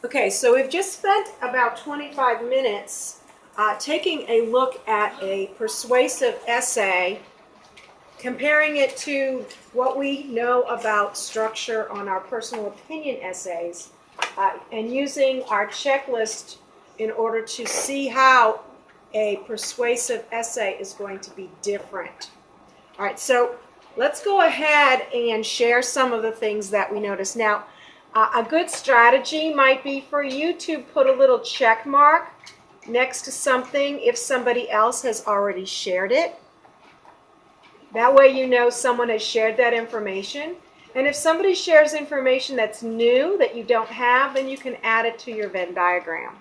Okay, so we've just spent about 25 minutes taking a look at a persuasive essay, comparing it to what we know about structure on our personal opinion essays, and using our checklist in order to see how a persuasive essay is going to be different. All right, so let's go ahead and share some of the things that we noticed. Now, a good strategy might be for you to put a little check mark next to something if somebody else has already shared it. That way you know someone has shared that information. And if somebody shares information that's new that you don't have, then you can add it to your Venn diagram.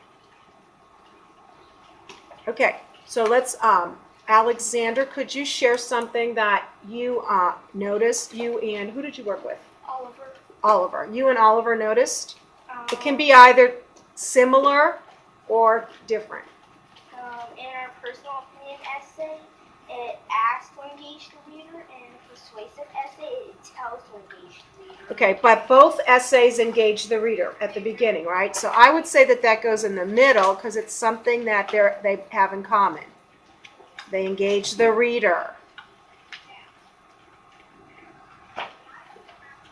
Okay, so let's, Alexander, could you share something that you noticed? You and, who did you work with? Oliver. You and Oliver noticed? It can be either similar or different. In our personal opinion essay, it asks to engage the reader, and in a persuasive essay, it tells to engage the reader. Okay, but both essays engage the reader at the beginning, right? So I would say that that goes in the middle because it's something that they have in common. They engage the reader.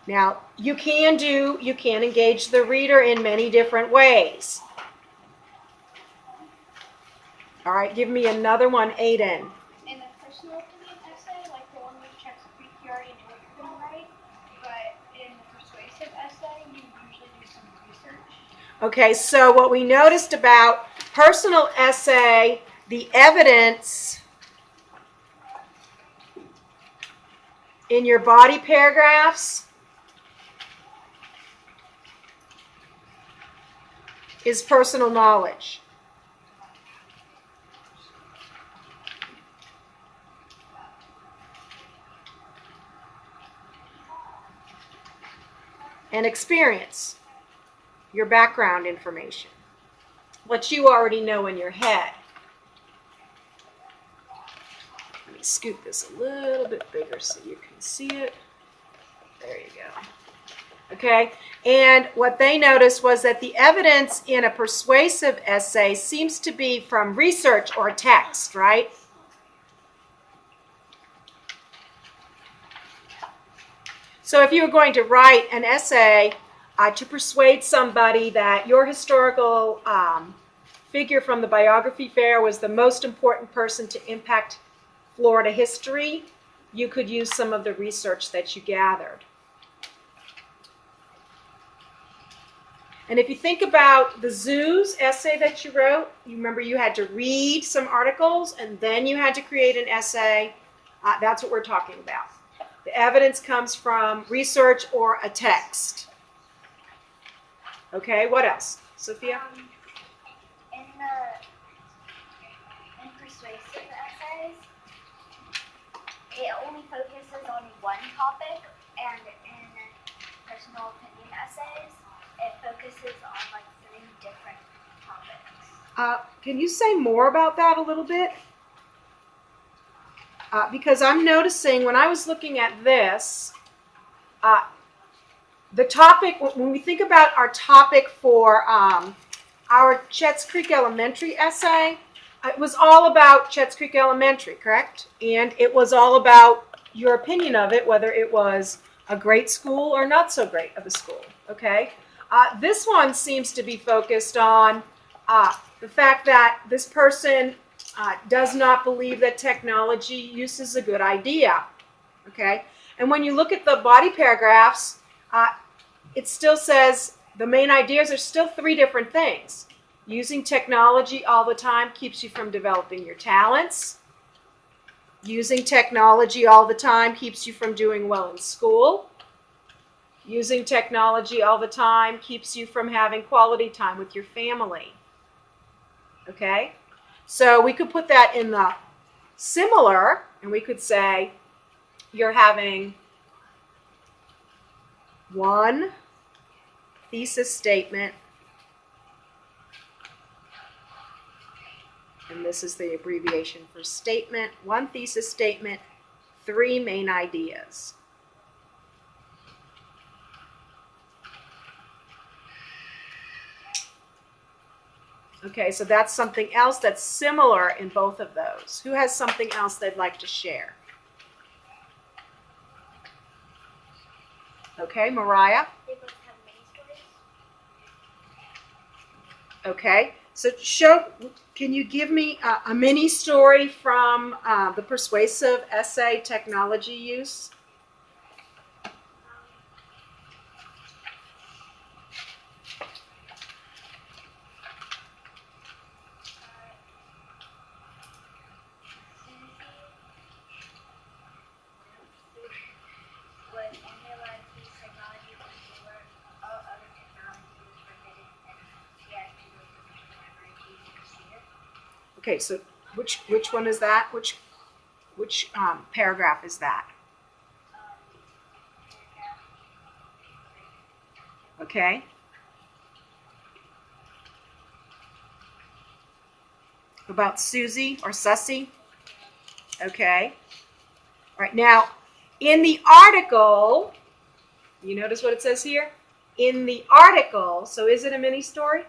Now, you can engage the reader in many different ways. All right, give me another one, Aiden. In the personal opinion essay, like the one with checks, you already know what you're going to write, but in the persuasive essay, you usually do some research. Okay, so what we noticed about personal essay, the evidence in your body paragraphs is personal knowledge. And experience, your background information, what you already know in your head. Let me scoot this a little bit bigger so you can see it. There you go. Okay, and what they noticed was that the evidence in a persuasive essay seems to be from research or text, right? So if you were going to write an essay to persuade somebody that your historical figure from the biography fair was the most important person to impact Florida history, you could use some of the research that you gathered. And if you think about the zoos essay that you wrote, you remember you had to read some articles and then you had to create an essay. That's what we're talking about. The evidence comes from research or a text. Okay, what else? Sophia? In persuasive essays, it only focuses on one topic, and in personal opinion essays, it focuses on like 3 different topics. Can you say more about that a little bit? Because I'm noticing when I was looking at this, the topic, when we think about our topic for our Chetts Creek Elementary essay, it was all about Chetts Creek Elementary, correct? And it was all about your opinion of it, whether it was a great school or not so great of a school, okay? This one seems to be focused on the fact that this person does not believe that technology use is a good idea, okay? And when you look at the body paragraphs, it still says the main ideas are still 3 different things. Using technology all the time keeps you from developing your talents. Using technology all the time keeps you from doing well in school. Using technology all the time keeps you from having quality time with your family. Okay? So we could put that in the similar, and we could say you're having one thesis statement, and this is the abbreviation for statement, 1 thesis statement, 3 main ideas. Okay, so that's something else that's similar in both of those. Who has something else they'd like to share? Okay, Mariah? They both have mini stories. Okay, so can you give me a mini story from the persuasive essay technology use? Was only allowed to use technology before all other technology was forbidden, and she had to go to the library to use a computer. Okay, so which one is that? Which paragraph is that? Paragraph. Okay. About Susie or Sussy? Okay. All right, now in the article, you notice what it says here? In the article, so is it a mini story?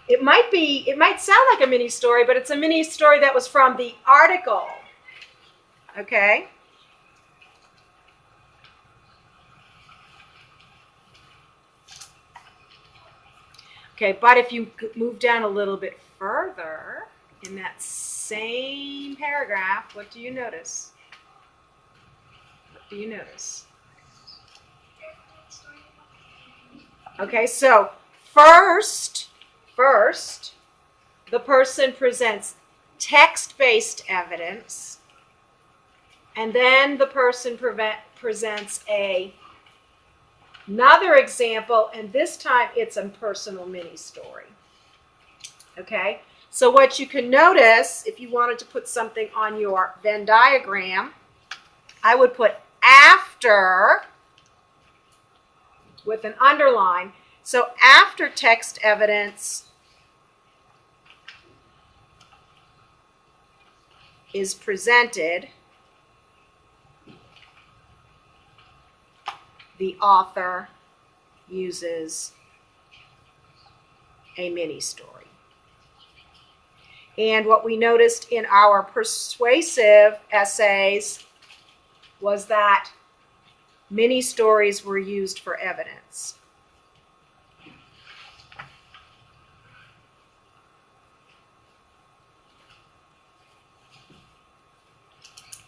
It might sound like a mini story, but it's a mini story that was from the article. Okay? Okay, but if you move down a little bit further in that same paragraph, what do you notice? What do you notice? Okay, so first, the person presents text-based evidence, and then the person presents another example, and this time it's a personal mini story. Okay, so what you can notice, if you wanted to put something on your Venn diagram, I would put after with an underline. So after text evidence is presented, the author uses a mini story. And what we noticed in our persuasive essays was that mini stories were used for evidence.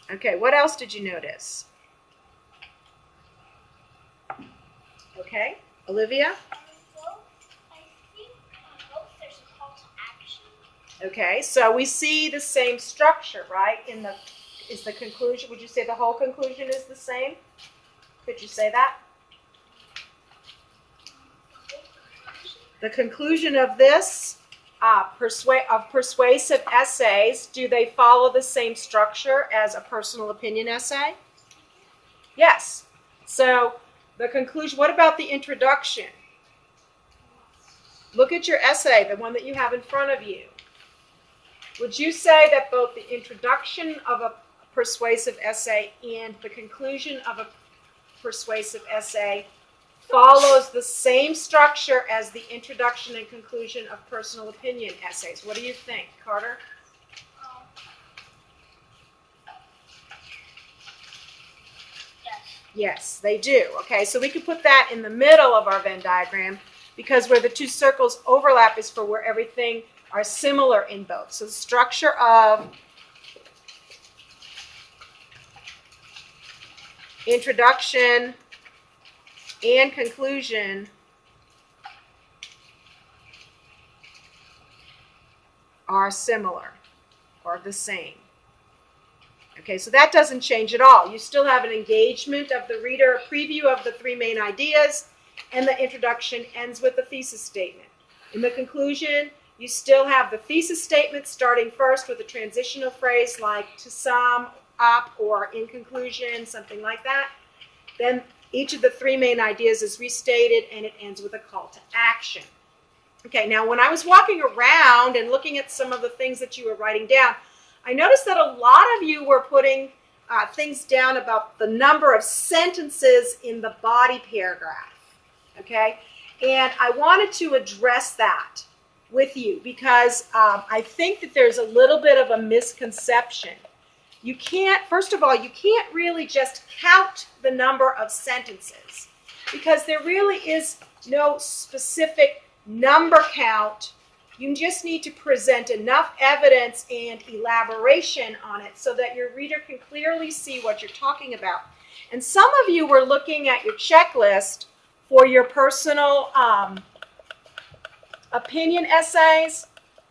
Okay, what else did you notice? Okay, Olivia? I think on both there's a call to action. Okay, so we see the same structure, right? Is the conclusion, would you say the whole conclusion is the same? Could you say that? The conclusion of this persuasive essays, do they follow the same structure as a personal opinion essay? Yes. So the conclusion, what about the introduction? Look at your essay, the one that you have in front of you. Would you say that both the introduction of a persuasive essay and the conclusion of a persuasive essay follows the same structure as the introduction and conclusion of personal opinion essays? What do you think, Carter? Yes. Yes, they do. Okay, so we can put that in the middle of our Venn diagram because where the two circles overlap is for where everything are similar in both. So the structure of introduction and conclusion are similar or the same. Okay, so that doesn't change at all. You still have an engagement of the reader, a preview of the three main ideas, and the introduction ends with a thesis statement. In the conclusion, you still have the thesis statement starting first with a transitional phrase like to sum up or in conclusion, something like that. Then each of the three main ideas is restated and it ends with a call to action. Okay, now when I was walking around and looking at some of the things that you were writing down, I noticed that a lot of you were putting things down about the number of sentences in the body paragraph. Okay, And I wanted to address that with you because I think that there's a little bit of a misconception. You can't, first of all, you can't really just count the number of sentences because there really is no specific number count. You just need to present enough evidence and elaboration on it so that your reader can clearly see what you're talking about. And some of you were looking at your checklist for your personal opinion essays,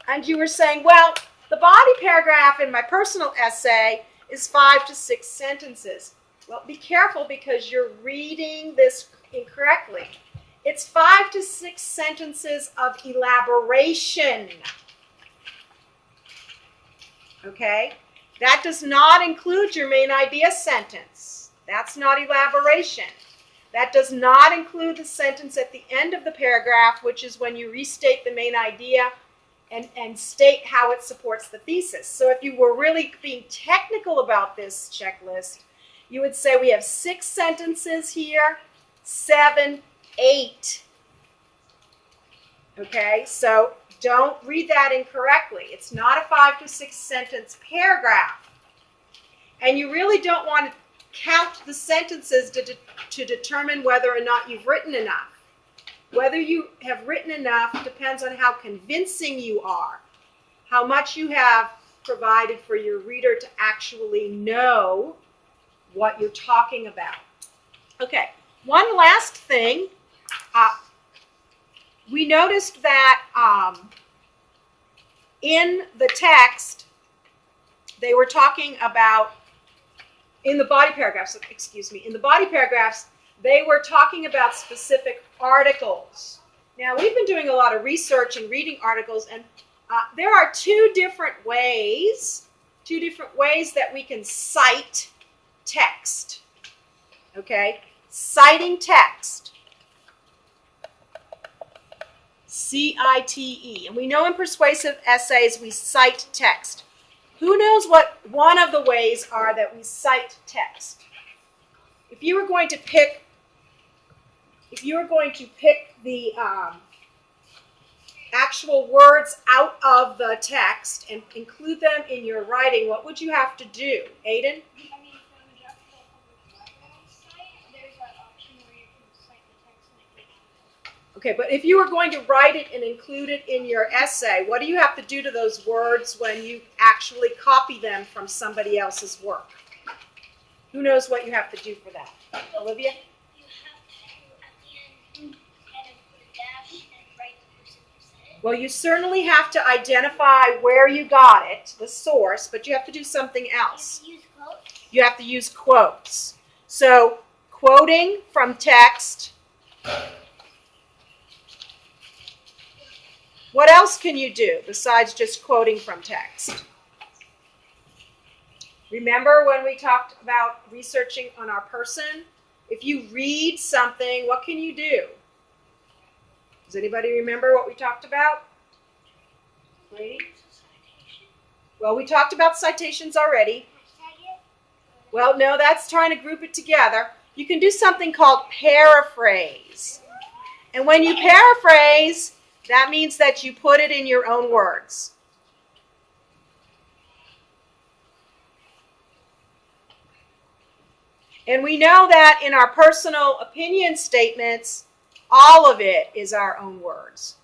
and you were saying, well, the body paragraph in my personal essay is 5 to 6 sentences. Well, be careful because you're reading this incorrectly. It's 5 to 6 sentences of elaboration. Okay? That does not include your main idea sentence. That's not elaboration. That does not include the sentence at the end of the paragraph, which is when you restate the main idea and state how it supports the thesis. So if you were really being technical about this checklist, you would say we have 6 sentences here, 7, 8. Okay, so don't read that incorrectly. It's not a 5 to 6 sentence paragraph. And you really don't want to count the sentences to determine whether or not you've written enough. Whether you have written enough depends on how convincing you are, how much you have provided for your reader to actually know what you're talking about. Okay, one last thing. We noticed that in the text, they were talking about, in the body paragraphs, they were talking about specific articles. Now, we've been doing a lot of research and reading articles, and there are two different ways that we can cite text. Okay? Citing text. C-I-T-E. And we know in persuasive essays we cite text. Who knows what one of the ways are that we cite text? If you were going to pick the actual words out of the text and include them in your writing, what would you have to do? Aiden? I mean, for the majority of site, there's an option where you can cite the text and include it. Okay, but if you were going to write it and include it in your essay, what do you have to do to those words when you actually copy them from somebody else's work? Who knows what you have to do for that? Olivia? You have to, at the end, kind of put a dash and write the person who said it. Well, you certainly have to identify where you got it, the source, but you have to do something else. You have to use quotes. You have to use quotes. So, quoting from text. What else can you do besides just quoting from text? Remember when we talked about researching on our person? If you read something, what can you do? Does anybody remember what we talked about? Brady? Well, we talked about citations already. Well, no, that's trying to group it together. You can do something called paraphrase. And when you paraphrase, that means that you put it in your own words. And we know that in our personal opinion statements, all of it is our own words.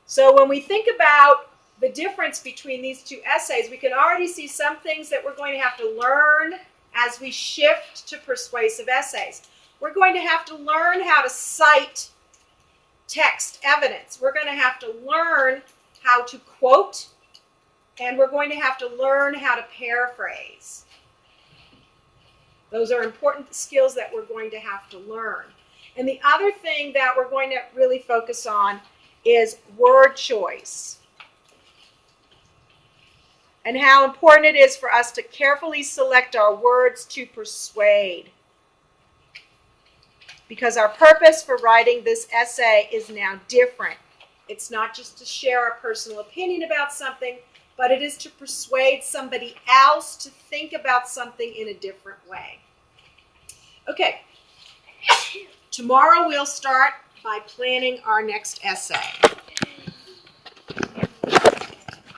So when we think about the difference between these two essays, we can already see some things that we're going to have to learn as we shift to persuasive essays. We're going to have to learn how to cite text evidence. We're going to have to learn how to quote, and we're going to have to learn how to paraphrase. Those are important skills that we're going to have to learn. And the other thing that we're going to really focus on is word choice. And how important it is for us to carefully select our words to persuade. Because our purpose for writing this essay is now different. It's not just to share our personal opinion about something, but it is to persuade somebody else to think about something in a different way. Okay. Tomorrow we'll start by planning our next essay.